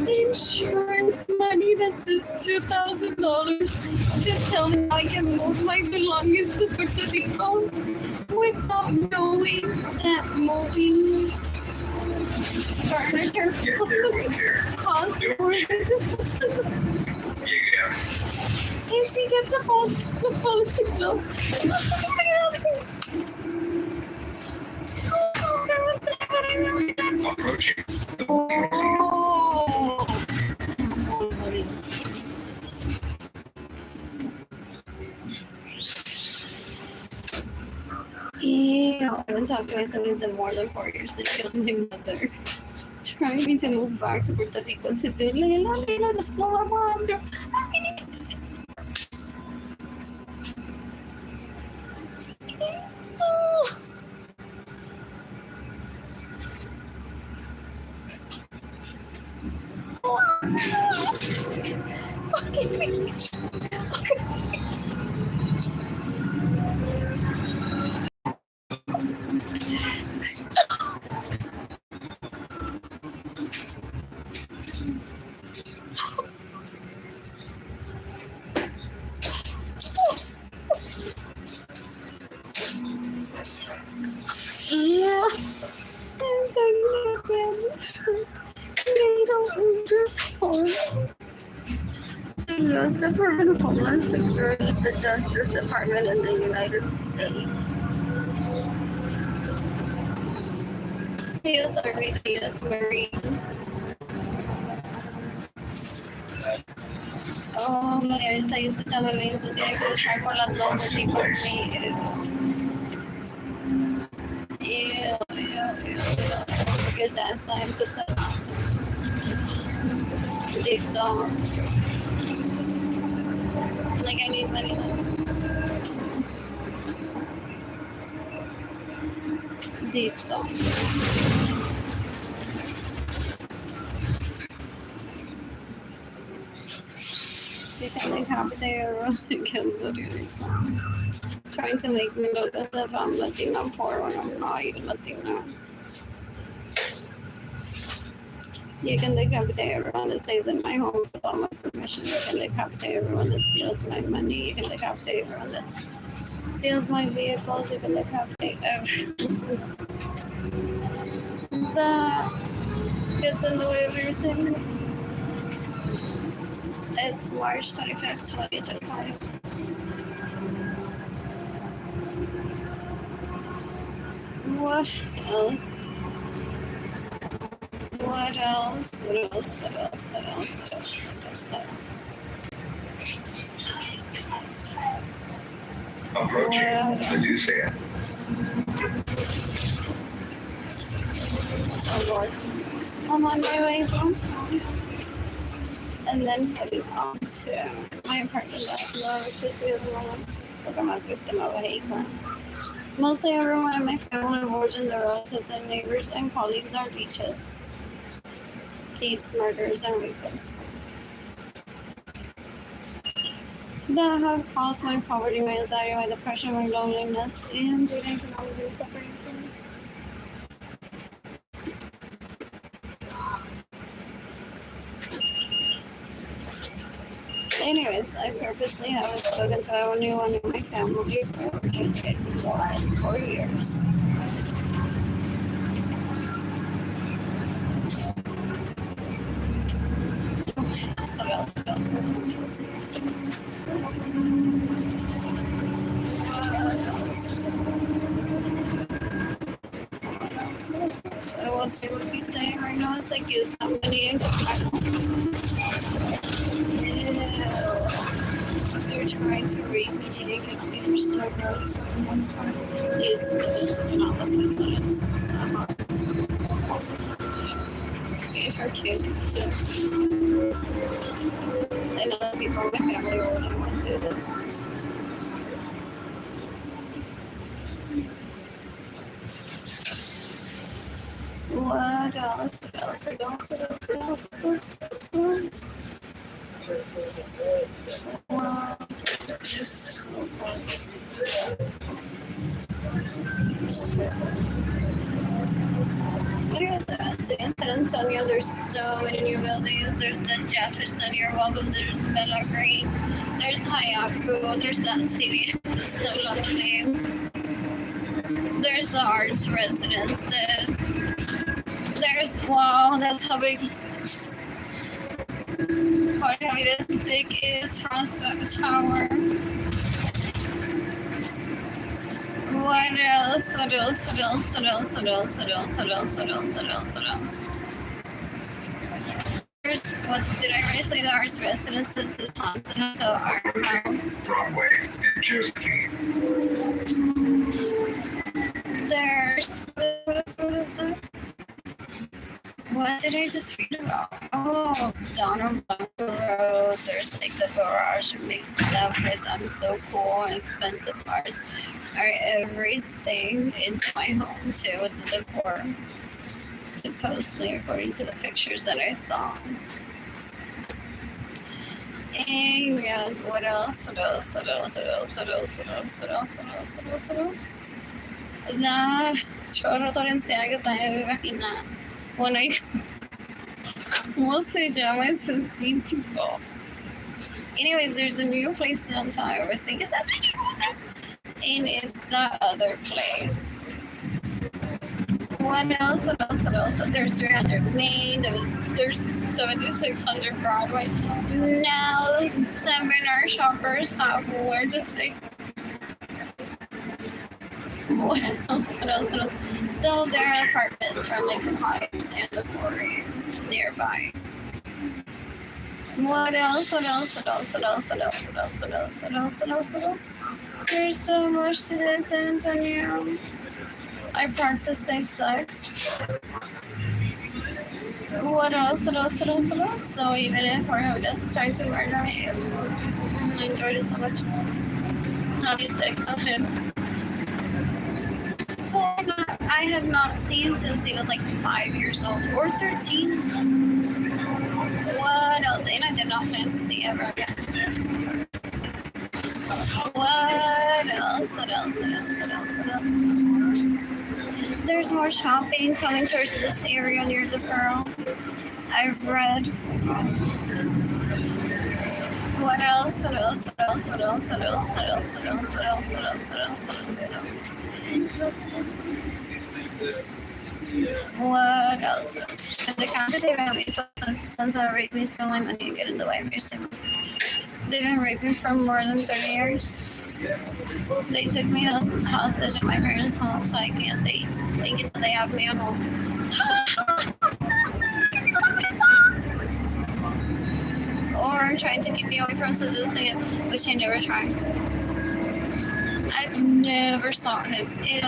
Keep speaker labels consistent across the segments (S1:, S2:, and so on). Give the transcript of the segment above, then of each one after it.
S1: insurance money that says $2,000 to tell me I can move my belongings to Puerto Rico without knowing that moving furniture costs more than $2,000. And she gets a policy bill. Yeah, I haven't talked to my siblings in more than 4 years. They killed my mother. Trying me to move back to Puerto Rico to do Leila discover what I'm doing. Yeah, I'm talking about families. They don't move the U.S. Department of Homeland Security, the Justice Department in the United States, the U.S. Army, the U.S. Marines. Oh, Lorenzo used to tell me Lorenzo tiene que luchar por las dos porque por mí. Porque ya está empezando. Deep down. Like I need money now. Deep down. They can decapitate everyone again, trying to make me look as if I'm Latina poor when I'm not even Latina. You can decapitate everyone that stays in my homes without my permission. You can decapitate everyone that steals my money. You can decapitate everyone that steals my vehicles. You can decapitate everyone that gets in the way of your saving. It's March 25th, 2025. What else? What else?
S2: Approaching Medusa.
S1: Oh Lord. I'm on my way downtown. And then heading on to my apartment lot, which is the other one. Look, I'm a victim of a hate crime. Mostly everyone in my family, origins, their relatives, and neighbors and colleagues are leeches, thieves, murderers, and rapists. That have caused my poverty, my anxiety, my depression, my loneliness, and due to economic suffering from me. Anyways, I purposely haven't spoken to anyone in my family for more than 4 years. So what they would be saying right now is like use somebody and they're trying to rape me to make it clear so gross. Yes, this is not listening to it. And our kids too. I know that people in my family wouldn't want to do this. What else? Wow, it's just so fun. San Antonio, there's so many new buildings. There's the Jefferson, you're welcome. There's Bella Green. There's Hayaku. There's that CVS. It's so lovely. There's the arts residences. There's, wow, that's how big. How heavy this stick is from the tower. What else? What else? What else? What else? What else? What else? What else? What else? What else? What else? There's, what did I already say? The arts residences, the Thompson Hotel Art House.
S2: Broadway and Josephine.
S1: There's, what is that? What did I just read about? Oh, Donald Blanco Road. There's like the garage mixed up with so cool and expensive cars. Are everything into my home too with the decor. Supposedly, according to the pictures that I saw. And yeah, what else? What else? What else? What else? What else? What else? What else? What else? What else? What else? La chorro torrencial que está en mi vagina. Bueno, ¿cómo se llama ese sitio? Anyways, there's a new place downtown. I always think, is that what you was at? And it's the other place. What else? What else? What else? There's 300 Main. There's 7600 Broadway. Now, San Bernard shoppers have where to stay. What else? What else? What else? Those are apartments from Lincoln Heights and the Quarry nearby. What else? What else? What else? What else? What else? What else? What else? What else? What else? What else? There's so much to this, San Antonio. I parked the safe side. What else? What else? What else? What else? So even if Jorge doesn't try to murder me, I enjoyed it so much. Having sex with him. I have not seen since he was like 5 years old or 13. What else? And I did not plan to see ever again. What else? What else? What else? What else? What else? There's more shopping coming towards this area near the Pearl. I've read. What else? What else? What else? What else? What else? What else? What else? What else? What else? What else? What else? What else? What else? The counter they ran me since I raped me, stole my money, and get in the way of your family. They've been raping for more than 30 years. They took me hostage at my parents' home so I can't date. They have me at home. Or trying to keep me away from seducing him, which I never tried. I've never saw him. Ew.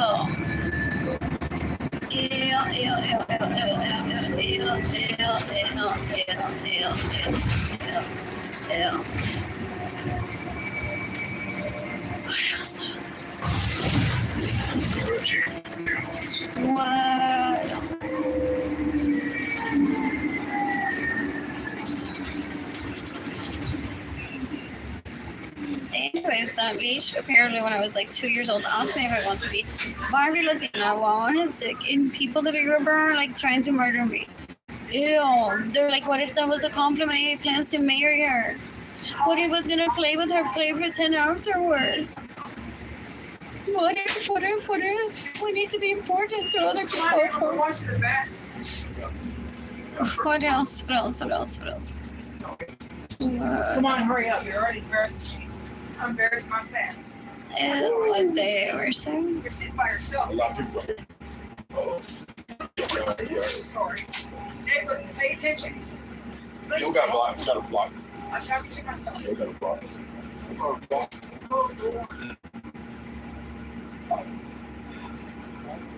S1: What else? Anyways, that leash apparently when I was like 2 years old asked me if I want to be Barbie Latina while on his dick, and people that I grew up around are like trying to murder me. Ew. They're like, what if that was a compliment? He plans to marry her. What if he was gonna play with her, play pretend afterwards? What if we need to be important to other people? What else? What else? What else? What else?
S3: Come on, hurry up. You're already embarrassed. I'm embarrassed my fat.
S1: Is what they were saying.
S3: You're sitting by yourself. Sorry. Hey, look, pay attention.
S4: You got blocked. You got a block.
S3: I'm talking to myself.
S4: You got a block.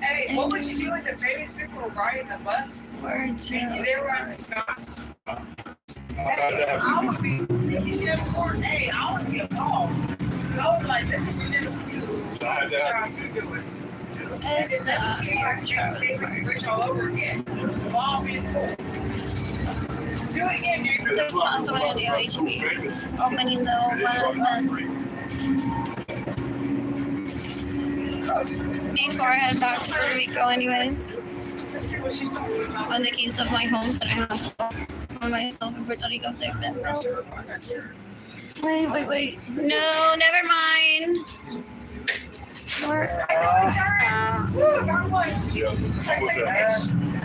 S3: Hey, what would you do if the babies people were riding the bus?
S1: Where'd
S3: And they were on the stops?
S4: I
S3: I would be, you see them before, hey, I want to be a dog. I was like, let me see this view.
S4: had that.
S3: How you do it.
S1: Is
S3: And let me see how you
S1: Travis
S3: babies rich all over again. Mom being cool. Do it again, dude.
S1: There's possibly a new HB opening the old ones and before I head back to Puerto Rico anyways. On the keys of my homes that I have for myself in Puerto Rico, they've been broke. Wait. No, never mind. Where?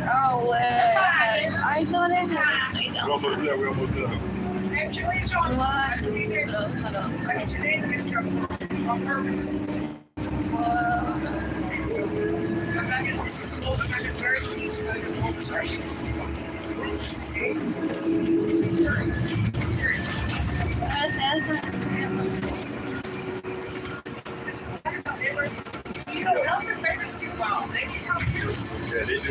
S1: Oh, wait. I thought I had to stay down.
S4: We're almost there.
S3: You don't know the favorites do well. They can come too.
S4: Yeah, they do.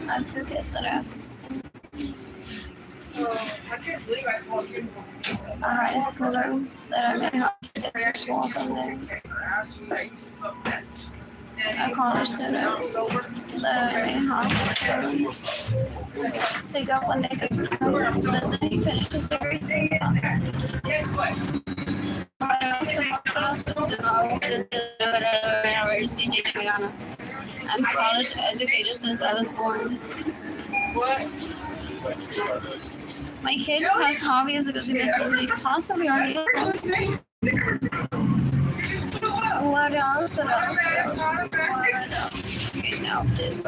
S1: I have two kids that I have to
S3: I can't believe I called you.
S1: high schooler that I may have to take to school someday. A college student that I may have to pick up one day because doesn't he finish his degree soon?
S3: Guess what?
S1: I'm college educated since I was born.
S3: What?
S1: My kid has hobbies because he misses me possibly already. What else? Okay, now this.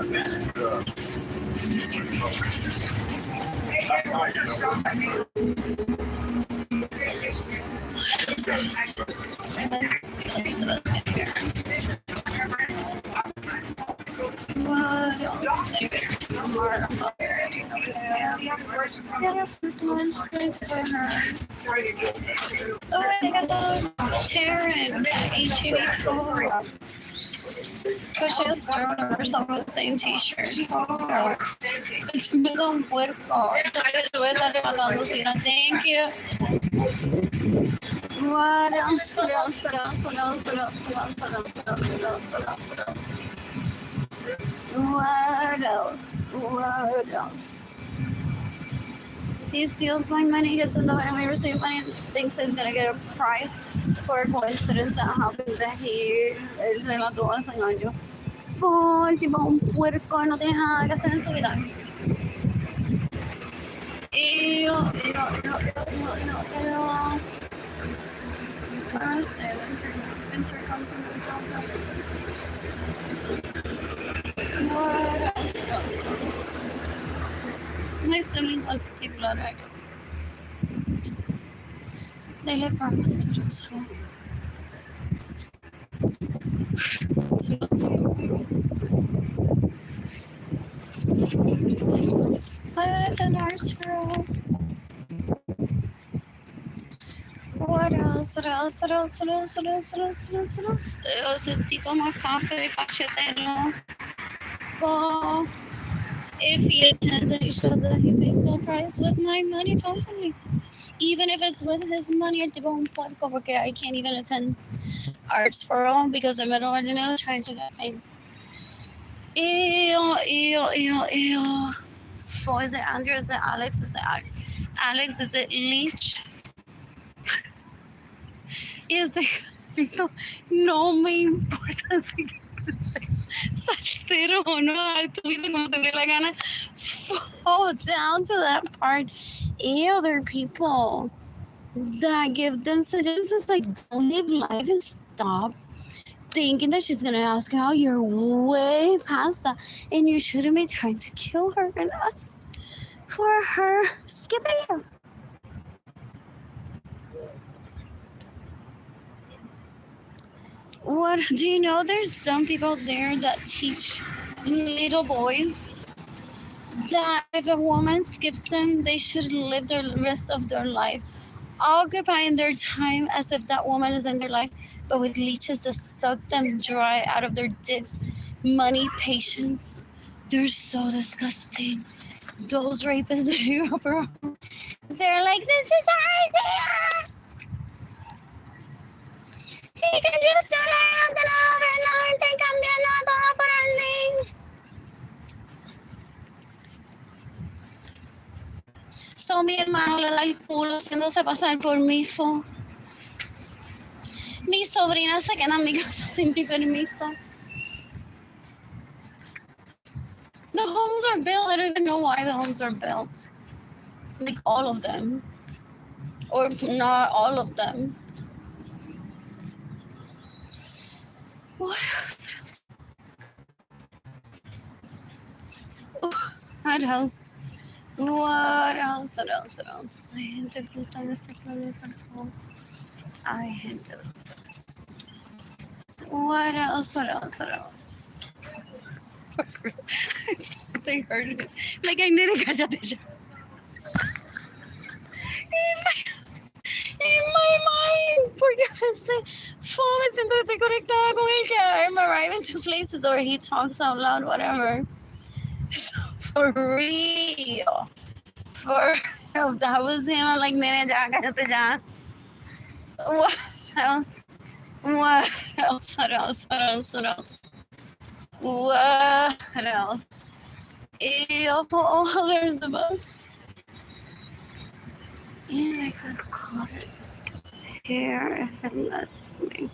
S1: What else? Oh, I got the Taryn at HEB4. But she has thrown herself with the same t-shirt. It's un puerco. Thank you. What else? What else? He steals my money, gets in the way, and we receive money, thinks he's gonna get a prize for a coincidence that happened that él relató hace años. Fue el tipo un puerco, no tiene nada que hacer en su vida. Honestly, intercontinental. What else? My siblings like to see blood right. They live from hospitals. But it's a nurse girl. What else? Ese tipo más café, cachetero. Well, if he attends and he shows that he pays full price with my money, possibly. Even if it's with his money, el tipo un puerco, porque I can't even attend arts for all because I'm an ordinary trying to get fame. Ew. Oh, is it Andrew? Is it Alex? Alex? Is it Leach? Is it? No me importa si salsero o no, tu vida como te dé la gana. Fall down to that part. Ew, there are people that give them suggestions like, don't live life and stop thinking that she's gonna ask how you're way past that, and you shouldn't be trying to kill her and us for her skipping you. What do you know? There's some people there that teach little boys that if a woman skips them, they should live the rest of their life occupying their time as if that woman is in their life, but with leeches that suck them dry out of their dicks. Money, patience. They're so disgusting. Those rapists that you grew up around, they're like, this is our idea. He can just sit around the love and intercambiarlo todo por el link. So mi hermano le da el culo haciéndose pasar por mi hijo. Mi sobrina se queda en mi casa sin mi permiso. The homes are built. I don't even know why the homes are built. Like all of them. Or not all of them. What else? What else? What else? What else? What else? Hay gente preguntando este problema, por favor. Hay gente. What else? What else? What else? They heard it. Like I need to catch attention. In my mind, porque pensé, me siento que estoy conectada con él, que I'm arriving to places where he talks out loud, whatever. So, for real. For real. That was him. I'm like, nene, ya, cállate ya. What else? What else? What else? What else? What else? What else? Oh, there's the bus. Yeah, I could call it here if it lets me.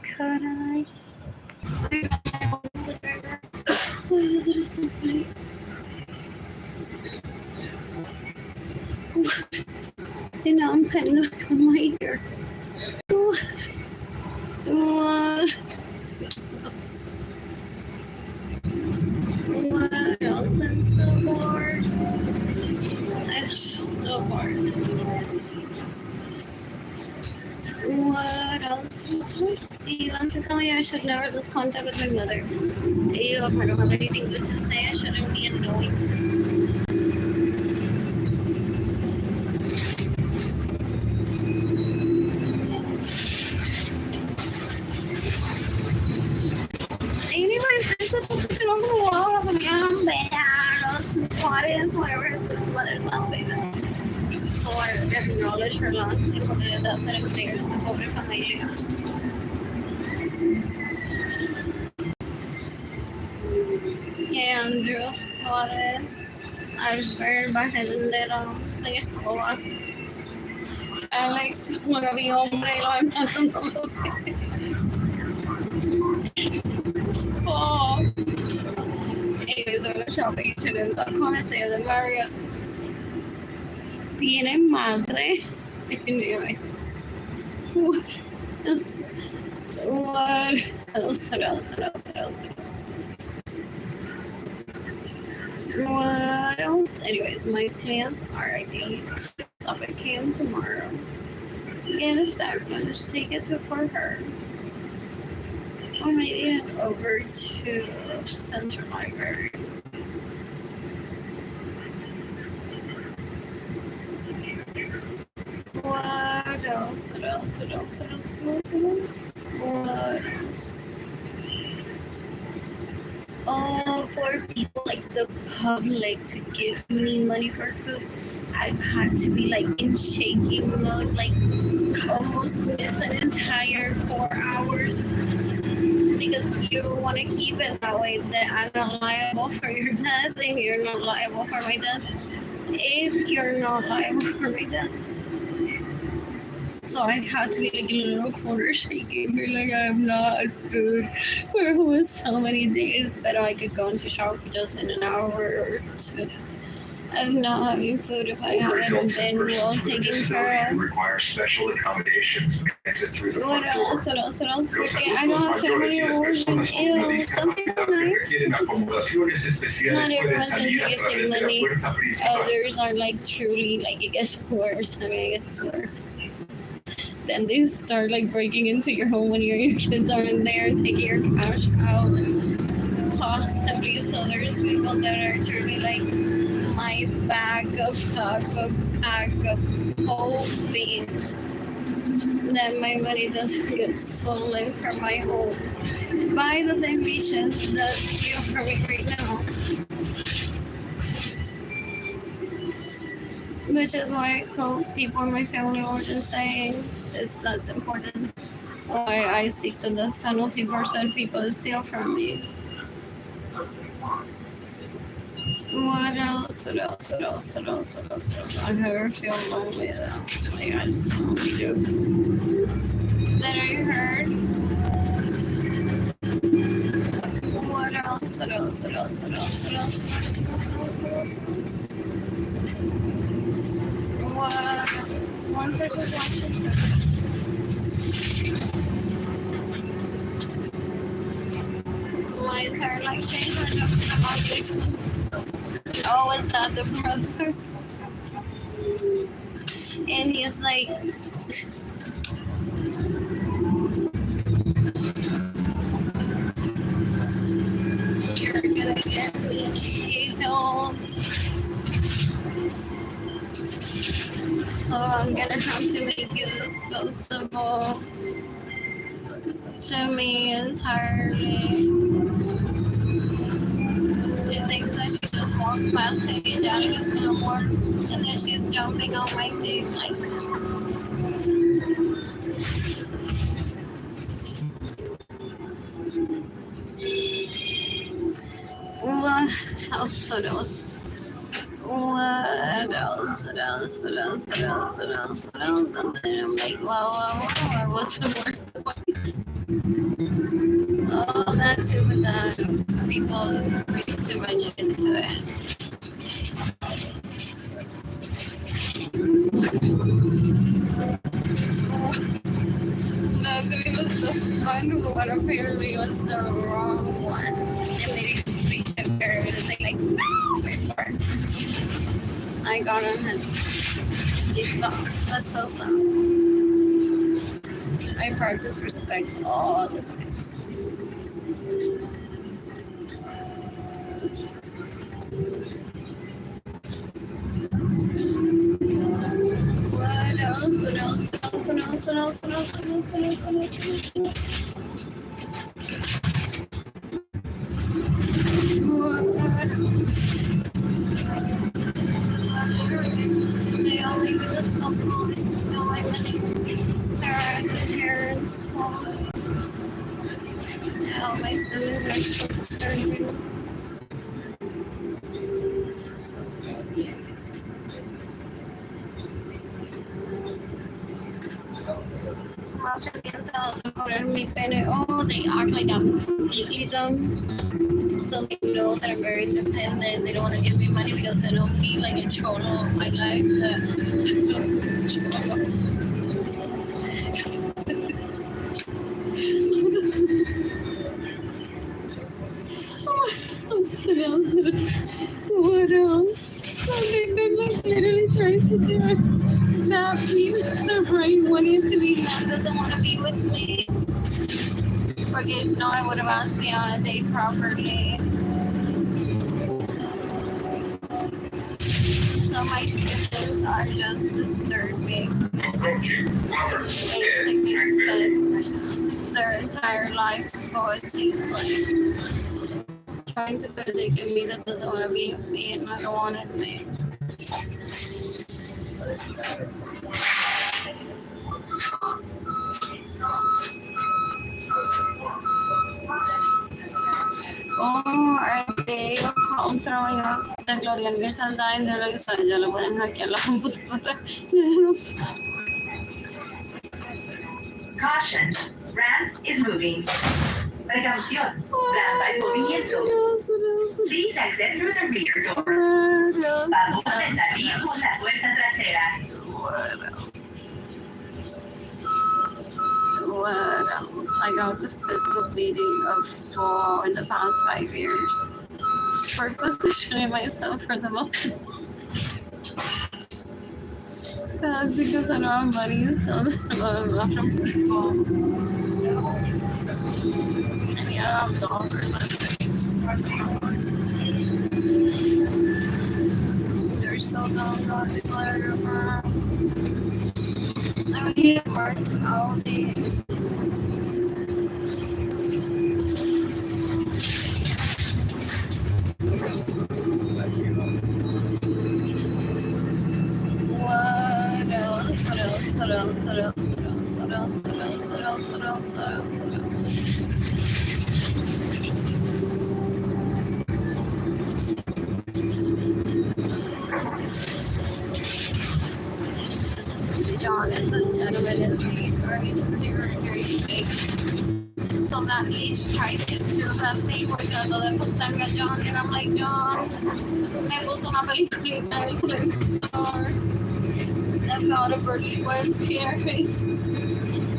S1: Could I? Why is it a stoplight? And now I'm cutting back on my ear. What else? I'm so bored. I'm so bored. What else? You want to tell me I should never lose contact with my mother? Ew, if I don't have anything good to say, I shouldn't be annoying. Anyway, this is the wall of los Juarez, whatever his mother's last name is. For acknowledge her last name, porque de hacer empleos, su pobre familia. Andrew Suarez, Albert Barrendero, se escoba. Alex, mga hombre, y lo empezando. Oh. Anyways, I'm gonna shop at H&M.com and say that Maria tiene madre. Anyway. What else? What else? What else? What else? What else? What else? Anyways, my plans are ideally to stop at Cam tomorrow. Get a stack lunch, take it to for her. Or maybe head over to Central Library. What else? What else? What else? What else? What else? What else? Oh, for people like the public to give me money for food, I've had to be like in shaking mode, like almost miss an entire 4 hours because you want to keep it that way that I'm not liable for your death and you're not liable for my death if you're not liable for my death. So I had to be like in a little corner shaking, be like, I'm not food for almost so many days, but I could go into shower for just in an hour or two. I'm not having food if I haven't been well taken care of.
S2: Require special accommodations. Exit through the
S1: What else? What else? What else? Porque I don't have family origin. Ew, something nice. Not everyone's into gifting money. Others are like truly like it gets worse. I mean, it gets worse. Then they start like breaking into your home when your kids aren't there, taking your cash out. Possibly, so there's people that are truly like my backup, hoping that my money doesn't get stolen from my home by the same beaches that steal from me right now. Which is why I quote people in my family origin saying that's important. Why I seek the death penalty for said people to steal from me. What I never feel lonely though. Like I just only do. That I heard. What else? What else? One person's watching. My entire life changed when I got it. Oh, is that the brother? And he's like, you're gonna get me killed. So I'm gonna have to make you disposable to me entirely. She thinks that she just walks past me and Daddy just no more. And then she's jumping on my dick like. What else? What else? And then I'm like, wow, what's the word? Oh, that's it with that. People read too much into it. No, to me was the fun one apparently was the wrong one. It made a speech impaired. It's like before. I got on him. He thought that's so fun. I practice respect all the time. What else? They only give us possible to steal my money. Terrorize my parents. Hell, my siblings are so disturbing. How can you tell them about me? Oh, they act like I'm completely dumb. So they know that I'm very independent. They don't want to give me money because they know me like a cholo of my life. What else? Something they're like literally trying to do it. That means the right wanting to be mad doesn't want to be with me. Forget, no, I would have asked me on a date properly. So my siblings are just disturbing. Basically spent their entire lives for it seems like. Trying to put a dick in me that doesn't want to be with me and I don't want it to be. Oh, are they throwing up the Gloria Universal dying? They're like, ya lo pueden hackear la computadora. Yo no sé.
S5: Caution, ramp is moving. Precaución, rampa en movimiento. Please exit through the rear door. Favor de salir por la puerta trasera.
S1: What else? I got the physical bleeding of 4 in the past 5 years for positioning myself for the most. That's because I don't have money, so a lot of people. I mean, I don't have dollars, they're so dumb, those people are around. I mean, it works all day. What else? John is a gentleman and very, very fake. So that each tries to do that thing where todo le pasan a John, and I'm like, John, me puso una peliculita en el televisor about a birdie born Paris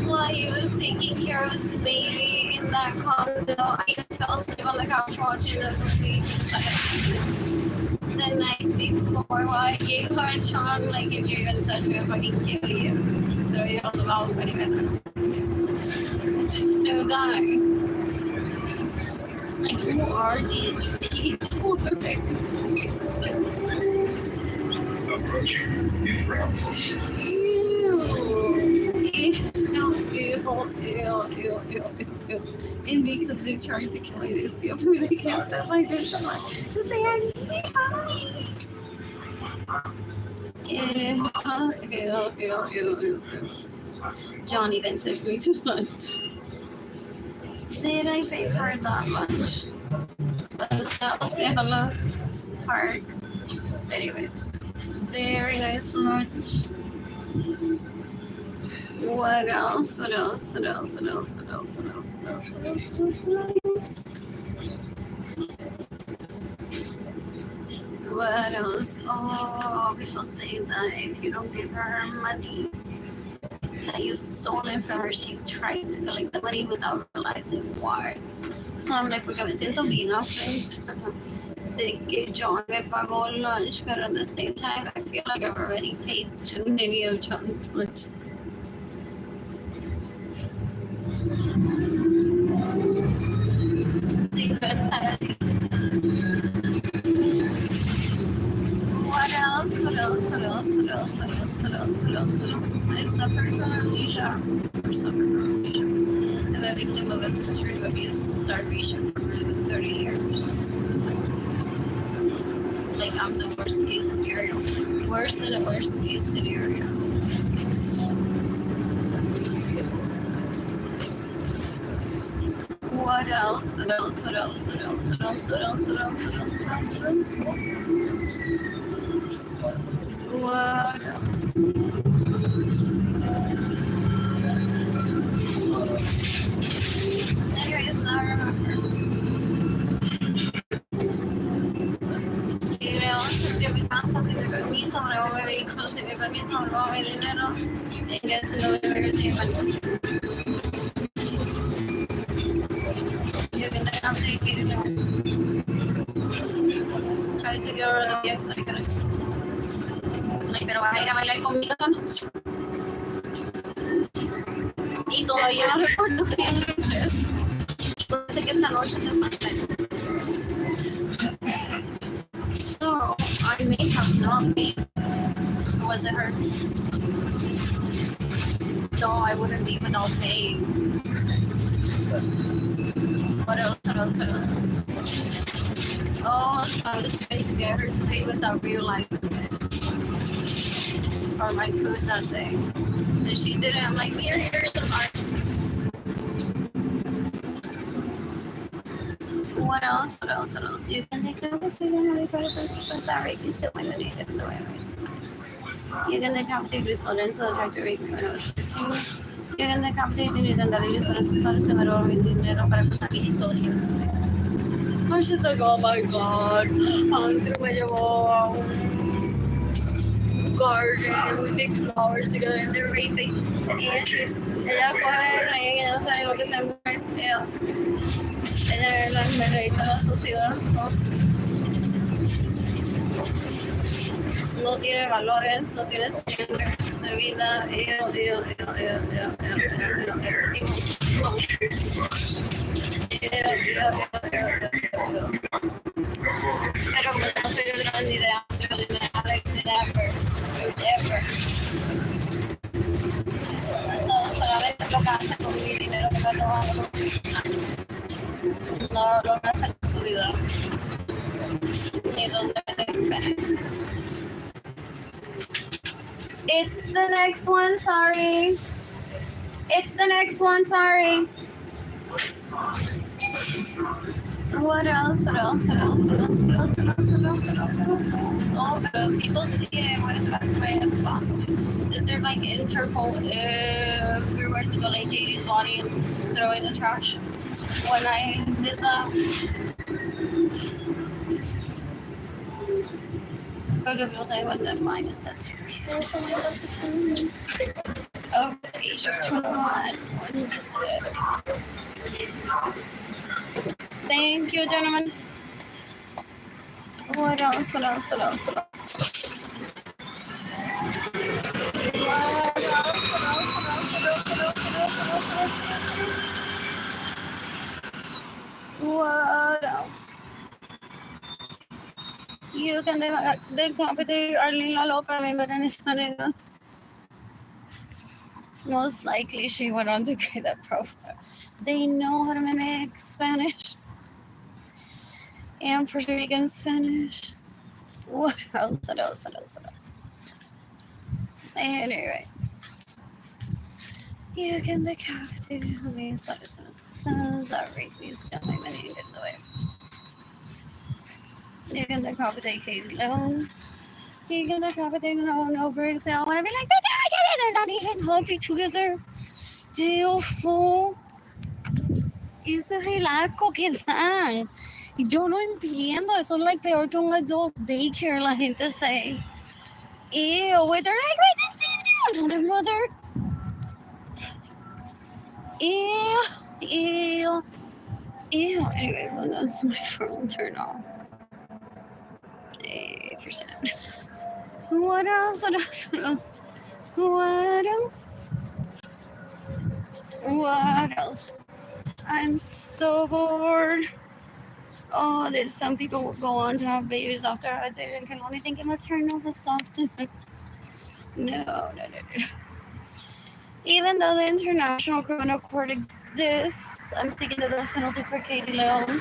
S1: while he was taking care of his baby in that condo. I just fell asleep on the couch watching the movie the night before while I gave her a John, like, if you even touch me, I fucking kill you. Throw you on the balcony and to die. Like, who are these people?
S2: Approaching new ground force.
S1: Ew. And because they're trying to kill me, they steal from me. They can't stop like this. I'm like, because they are ew. John even took me to lunch. Did I pay for that lunch? But that was the other part. Anyways, very nice lunch. What else? What else? Oh, people say that if you don't give her money, that you stole it from her, she tries to collect the money without realizing why. So I'm like, porque me siento bien afraid de que John me pagó lunch, but at the same time, I feel like I've already paid too many of John's lunches. What else? I suffered from amnesia. I'm a victim of extreme abuse and starvation for more than 30 years. Like, I'm the worst case scenario. Worse than a worst case scenario. What else? What else? Anyways, now I remember. Que mi casa, si me permiso, me voy a vehículo, si me permiso, me voy a dinero. And get to know everything. You can then update it. Try to get rid of the excitement. Like, pero vas a ir a bailar conmigo esta noche. Y todavía no recuerdo quién es. Puede ser que esta noche te mate. So, I may have not been. Was it her? No, I wouldn't leave without paying. What else? Oh, so I was trying to get her to pay without realizing it. For my food that day. And she did it. I'm like, here's the mark. What else? You can take care of it. Sorry, you still want to need it. You can take out Arlene Lorenzo, try to rape me when I was 15. You can take out Arlene Lorenzo, que me robó mi dinero para contar mi historia. And she's like, oh my god, Andrew me llevó a un garden and we picked flowers together and they're raping. And ella coge el rey y ella no sabe lo que se muere. Ella me reí con la sociedad. No tiene valores, no tiene standards de vida. Pero no estoy detrás ni de Andrew, ni de Alex, ni de ever. Solamente lo que hace con mi dinero que me robando. No lo que hace con su vida. Ni donde me tengo. It's the next one, sorry. What else? What else? What else? What else? What else? What else? What else? What else? What else? Oh, but people see it when I am possibly. Is there like Interpol everywhere to go like Katie's body and throw in the trash? When I did that, because people say what the mind is set to kill someone over the age of 21. When just thank you, gentlemen. What else? What else? What else? What else? What else? You can decapitate Arlene Lorenzo, but anything else. Most likely she went on to create that profile. They know how to mimic Spanish and Puerto Rican Spanish. What else? What else? What else? What else? Anyways, you can decapitate me. So this says that rape me still my money and get the waivers. You can decapitate Katie Lone. You can decapitate no bricks. They all want to be like, they're not even healthy together. Still full. Ese es el asco que dan. Yo no entiendo. Eso es like peor que un adult daycare. La gente say, ew. Wait, they're like, wait, this thing down. Their mother. Ew. Ew. Ew. Anyways, so that's my phone turned off. 8%. What else? What else? What else? What else? What else? I'm so bored. Oh, there's some people go on to have babies after they can only think of maternal this often. No. Even though the International Criminal Court exists, I'm thinking of the penalty for Katie Leon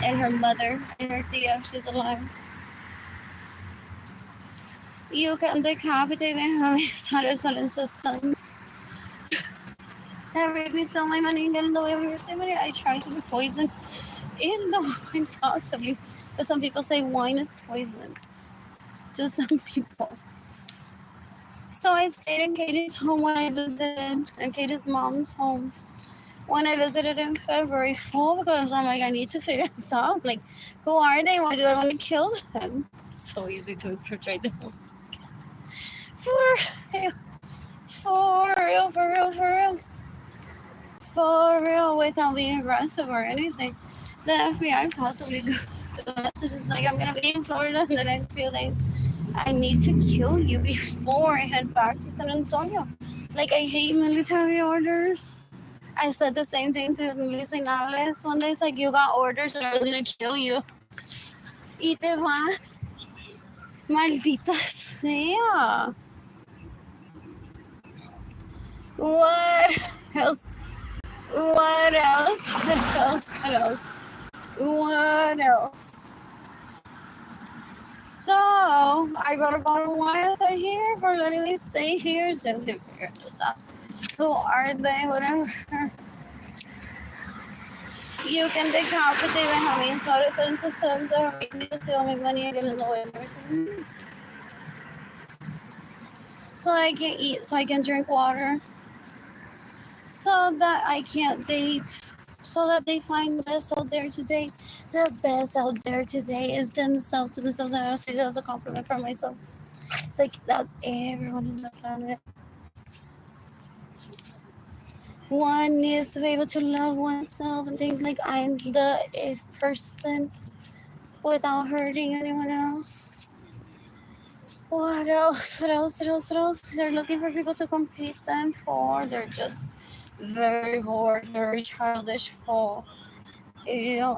S1: and her mother and her tia. She's alive. You can decapitate and have his sons. That made me sell my money and get in the way of your money. I tried to be poison in the wine, possibly. But some people say wine is poison. Just some people. So I stayed in Katie's home when I visited, and Katie's mom's home when I visited in February 4, because I'm like, I need to figure this out. Like, who are they? Why do I want to kill them? So easy to portray them. For real, without being aggressive or anything. The FBI possibly goes to the messages like, I'm gonna be in Florida in the next few days. I need to kill you before I head back to San Antonio. Like, I hate military orders. I said the same thing to Luis Inales one day. It's like, you got orders that I was gonna kill you. Y te vas. Maldita sea. What else? What else? What else? What else? What else? So, I got a bottle of wine out here for letting me stay here. So, we figure this out. Who are they? Whatever. You can decapitate and have me and sons that are making me to steal my money and get in the way of mercy. So I can eat, so I can drink water. So that I can't date. So that they find the best out there today. The best out there today is themselves to themselves. And I don't say that as a compliment for myself. It's like, that's everyone on the planet. One needs to be able to love oneself and think like I'm the it person without hurting anyone else. What else? What else? What else? What else? They're looking for people to compete them for. They're just very bored, very childish, full. Ew.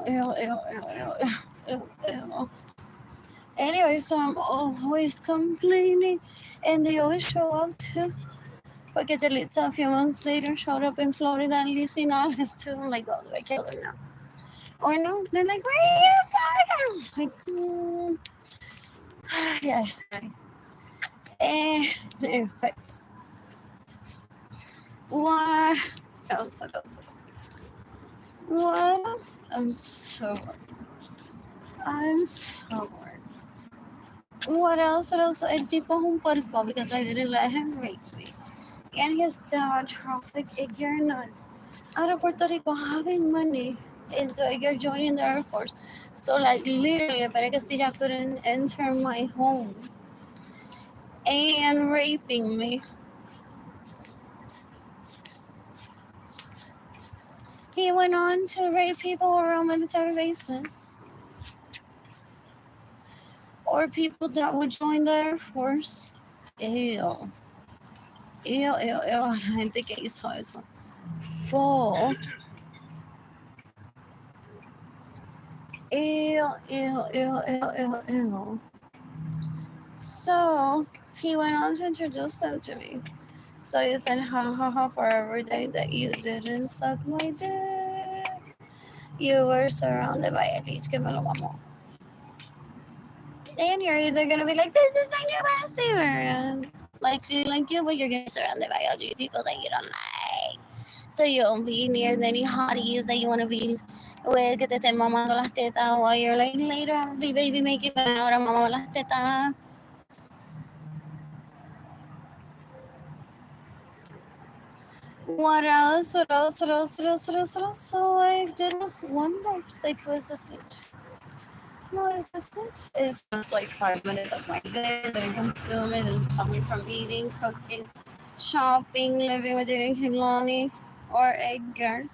S1: Anyway, so I'm always complaining, and they always show up too. Porque Jelitza a few months later showed up in Florida and Lizzie Nales too. I'm like, oh, do I kill her now? Or no? They're like, where are you, Florida? Like, yeah. Anyways. What else? What else? I'm so bored. I'm so bored. What else? What else? El tipo es un puerco because I didn't let him rape me. And his dad trafficked a girl out of Puerto Rico having money. And so you're joining the Air Force. So like literally, Pere Castilla couldn't enter my home and raping me. He went on to rape people around military bases or people that would join the Air Force. Ew. Ew, ew, ew. La gente que hizo eso. Full. Ew, ew, ew, ew, ew, ew. So he went on to introduce them to me. So he said, ha ha ha, for every day that you didn't suck my dick, you were surrounded by a leech que me lo mamó. And you're either gonna be like, this is my new bestie, or like you, but you're gonna be surrounded by all these people that you don't like. So you won't be near any hotties that you wanna be with, que te estén mamando las tetas, while you're like, later I'll be baby making, pero ahora mamamos las tetas. What else? What else? What else? What else? What else? What else? So I did this one day. Just like, who is this bitch? Who is this bitch? It's just like 5 minutes of my day that I consume it and stop me from eating, cooking, shopping, living with eating Hilani or Edgar.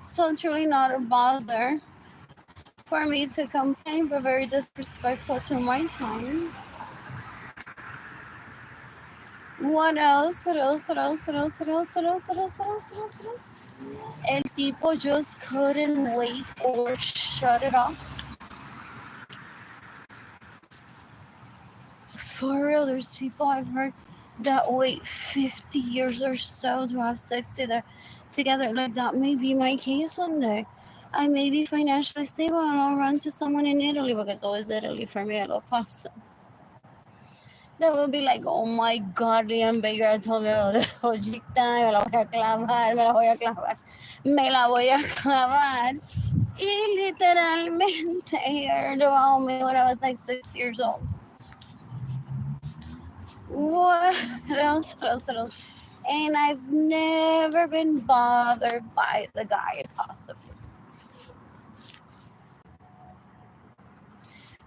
S1: So truly not a bother for me to complain, but very disrespectful to my time. What else? What else? What else? What else? What else? What else? What else? What else? What else? What else? El tipo just couldn't wait or shut it off. For real, there's people I've heard that wait 50 years or so to have sex together. Like that may be my case one day. I may be financially stable and I'll run to someone in Italy because it's always Italy for me. I love pasta. That will be like, oh my god, Liam Baker told me about this joyita, me la voy a clavar, me la voy a clavar, me la voy a clavar. Y literalmente he heard about me when I was like 6 years old. What else? What else? What else? And I've never been bothered by the guy, possibly.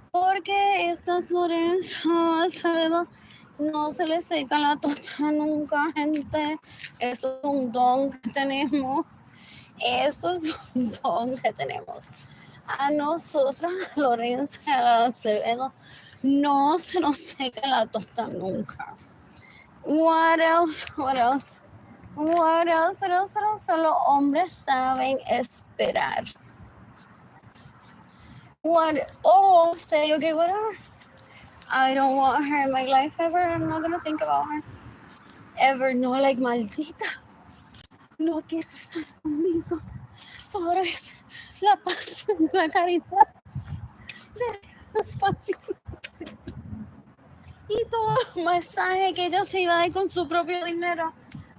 S1: Porque estas Lorenzo, ¿sabes? No se le seca la tota nunca, gente. Eso es un don que tenemos. Eso es un don que tenemos. A nosotras, Lorenzo y a Acevedo, no se nos seca la tota nunca. What else? What else? What else? What else? What else? Solo hombres saben esperar. What? Oh, say, okay, whatever. I don't want her in my life ever. I'm not gonna think about her. Ever. No, like, maldita. No quiso estar conmigo. So ahora es la pasión, la caridad. Y todo el mensaje que ella se iba a dar con su propio dinero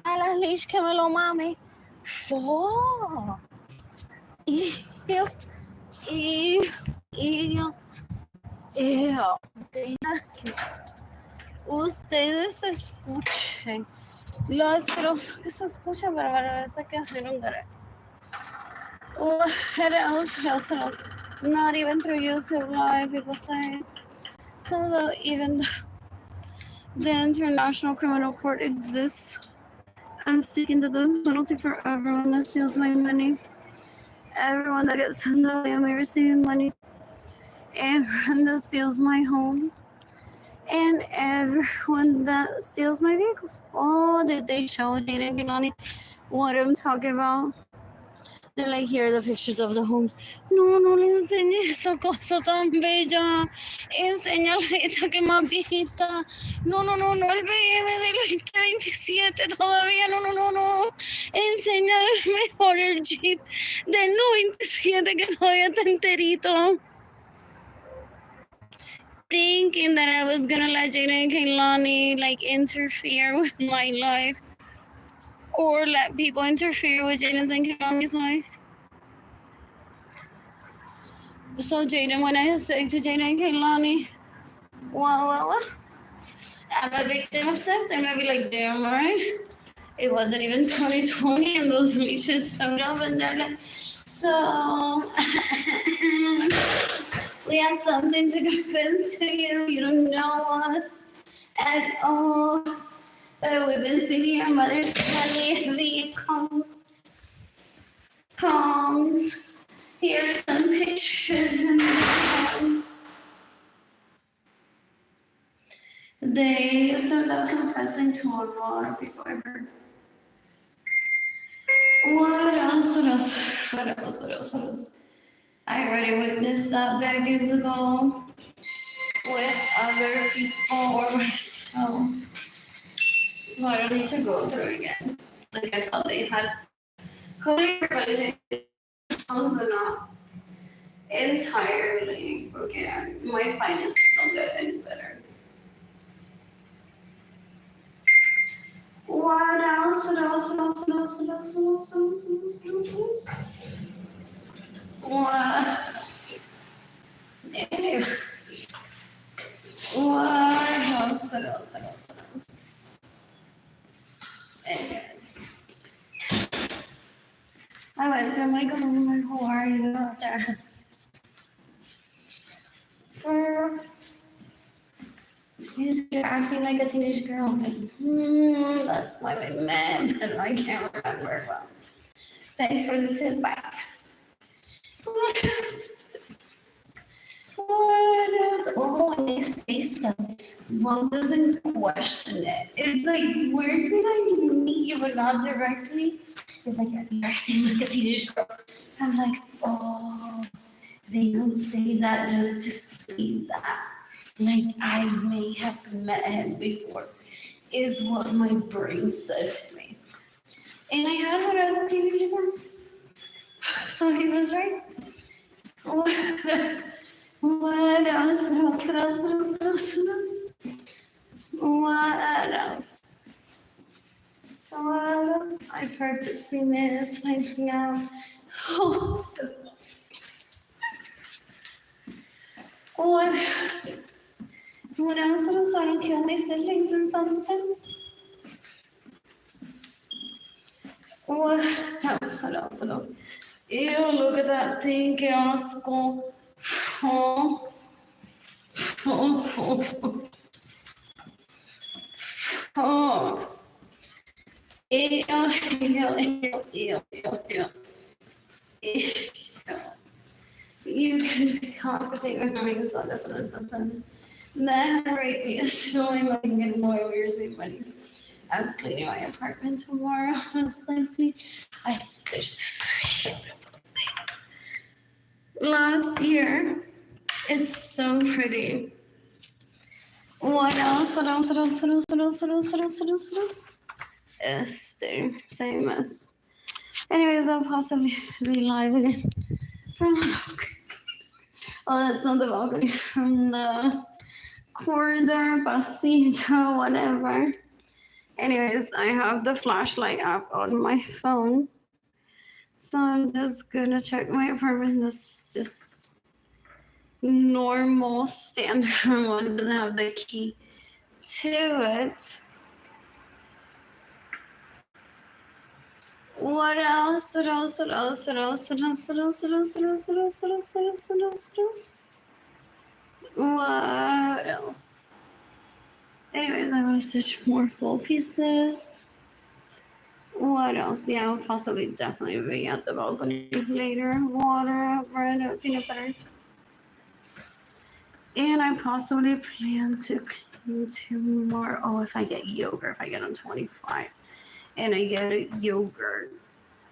S1: a las leash que me lo mame. Fuck. Ustedes escuchen lo asqueroso que se escucha para verse que hacer un gara. What else? Not even through YouTube Live, people say. So even the International Criminal Court exists, I'm sticking to the penalty for everyone that steals my money. Everyone that gets sent away and me receiving money. Everyone that steals my home. And everyone that steals my vehicles. Oh, did they show Jada and Gilani what I'm talking about? They like, here are the pictures of the homes. No, no le enseñe esa cosa tan bella. Enséñale esta que más viejita. No, el BM del 2027 todavía. No. Enséñale mejor el Jeep del 97 que todavía está enterito. Thinking that I was gonna let Jada and Kaylani like interfere with my life or let people interfere with Jada's and Kaylani's life. So Jaden, when I say to Jaden and Kaylani, well, I'm a victim of theft, they might be like, damn right. It wasn't even 2020 and those leashes showed up and they're like, so we have something to confess to you. You don't know us at all. But we've been stealing your mother's money, vehicles, homes. Here's some pictures and videos. They used to love confessing to a lot of people I've heard. What else? I already witnessed that decades ago with other people or myself. So I don't need to go through it again. Like I thought they had everybody's but not entirely okay. My finances don't get any better. What else? What? Anyways. What else? Anyways. I went through my government Hawaii test. He's acting like a teenage girl. I'm like, that's my man, and I can't remember well. Thanks for the tip back. What else? Oh, when they say stuff, one doesn't question it. It's like, where did I meet you, but not directly? It's like, you're acting like a teenage girl. I'm like, oh, they don't say that just to say that. Like, I may have met him before, is what my brain said to me. And I had one as a teenager. So he was right. What else? What else? I've heard this 3 minutes pointing out. What else? What else? I don't kill my siblings in self-defense. What else? Ew, look at that thing, que asco. Oh. Ew. You can compensate with having a that rate me is showing like getting lawyers and money. I'm cleaning my apartment tomorrow. Most likely, I switched to last year. It's so pretty. What else? Same as. Anyways, I'll possibly be live again from. Oh, that's not the balcony. From the corridor, pasillo, whatever. Anyways, I have the flashlight app on my phone. So I'm just gonna check my apartment. This just normal standard one, doesn't have the key to it. What else? What else? Anyways, I'm gonna stitch more full pieces. What else? Yeah, I'll possibly definitely be at the balcony later. Water, bread, peanut butter. And I possibly plan to clean tomorrow. Oh, if I get yogurt, if I get on 25. And I get a yogurt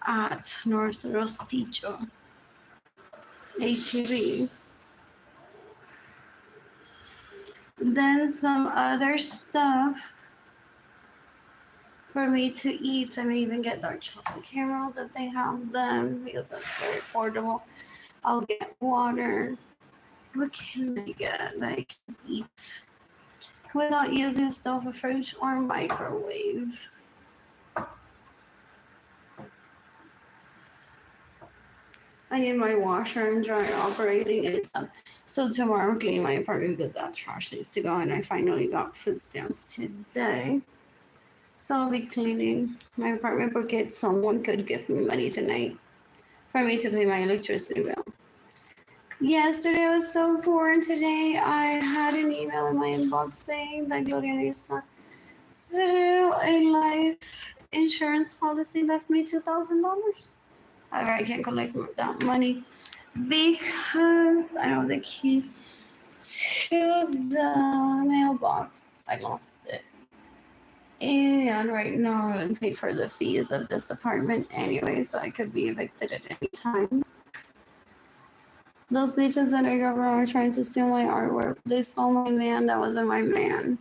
S1: at North Rostillo. HEB. Then some other stuff for me to eat. I may even get dark chocolate caramels if they have them because that's very affordable. I'll get water. What can I get that I can eat without using a stove, a fridge, or microwave? I need my washer and dryer operating and stuff. So tomorrow I'm cleaning my apartment because that trash needs to go, and I finally got food stamps today. So I'll be cleaning my apartment because someone could give me money tonight for me to pay my electricity bill. Yesterday was so poor, and today I had an email in my inbox saying that Gloria Nirsa through a life insurance policy left me $2,000. However, I can't collect that money because I don't have the key to the mailbox. I lost it. And right now I haven't paid for the fees of this apartment anyway, so I could be evicted at any time. Those bitches that I got wrong are trying to steal my artwork. They stole my man that wasn't my man.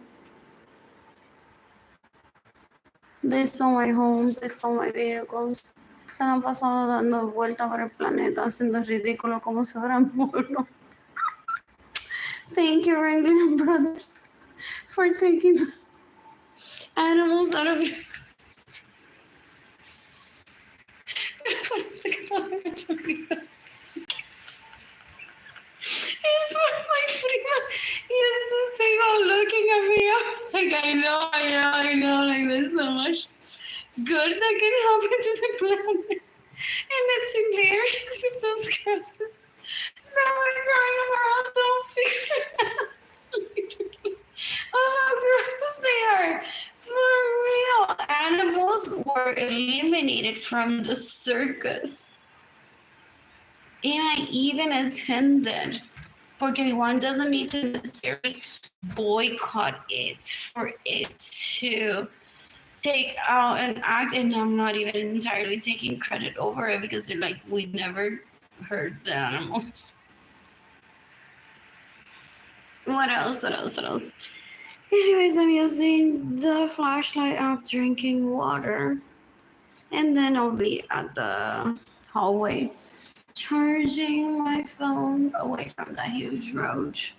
S1: They stole my homes, they stole my vehicles. Se han pasado dando vuelta por el planeta, haciendo ridículo como si fueran monos. Thank you, Wrangling Brothers, for taking the animals out of your... It's what my prima used to say while looking at me. I'm like, I know, like there's so much good that can happen to the planet. And it's hilarious if those grasses that were growing around don't fix it. Oh, how gross they are. For real. Animals were eliminated from the circus. And I even attended, porque one doesn't need to necessarily boycott it for it to take out an act, and I'm not even entirely taking credit over it because they're like, we never hurt the animals. What else? Anyways, I'm using the flashlight app, drinking water, and then I'll be at the hallway charging my phone away from that huge roach.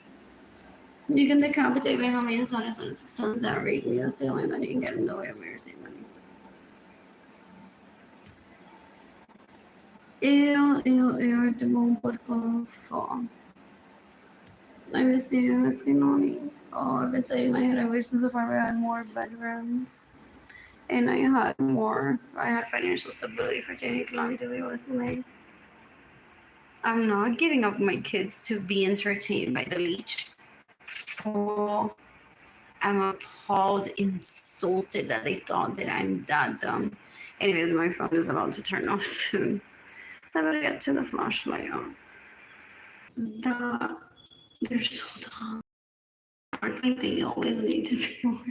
S1: You can decapitate me, homie, and sons that rape me. That's the only money you can get in the way of mercy money. Eu te bom por favor. I miss you, Noni. Oh, I've been saying in my head, I wish this apartment had more bedrooms. And I had financial stability for Jenny Kalani to be with me. I'm not giving up my kids to be entertained by the leech. I'm appalled, insulted that they thought that I'm that dumb. Anyways, my phone is about to turn off soon. I better get to the flashlight on. They're so dumb. I think they always need to be more.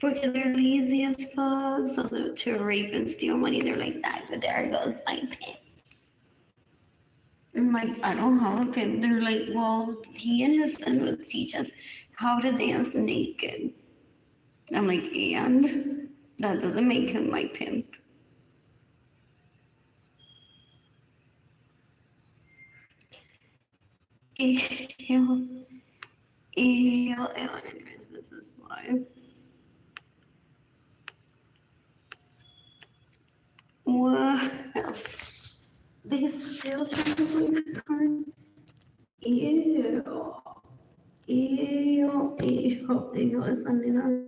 S1: Because they're lazy as fuck. So to rape and steal money, they're like, there goes my pin. I'm like, I don't have a pin. They're like, well, he and his son would teach us how to dance naked. I'm like, and that doesn't make him my pimp. Anyways, this is why. What else? They still trying to play the card. Ew. Esa nena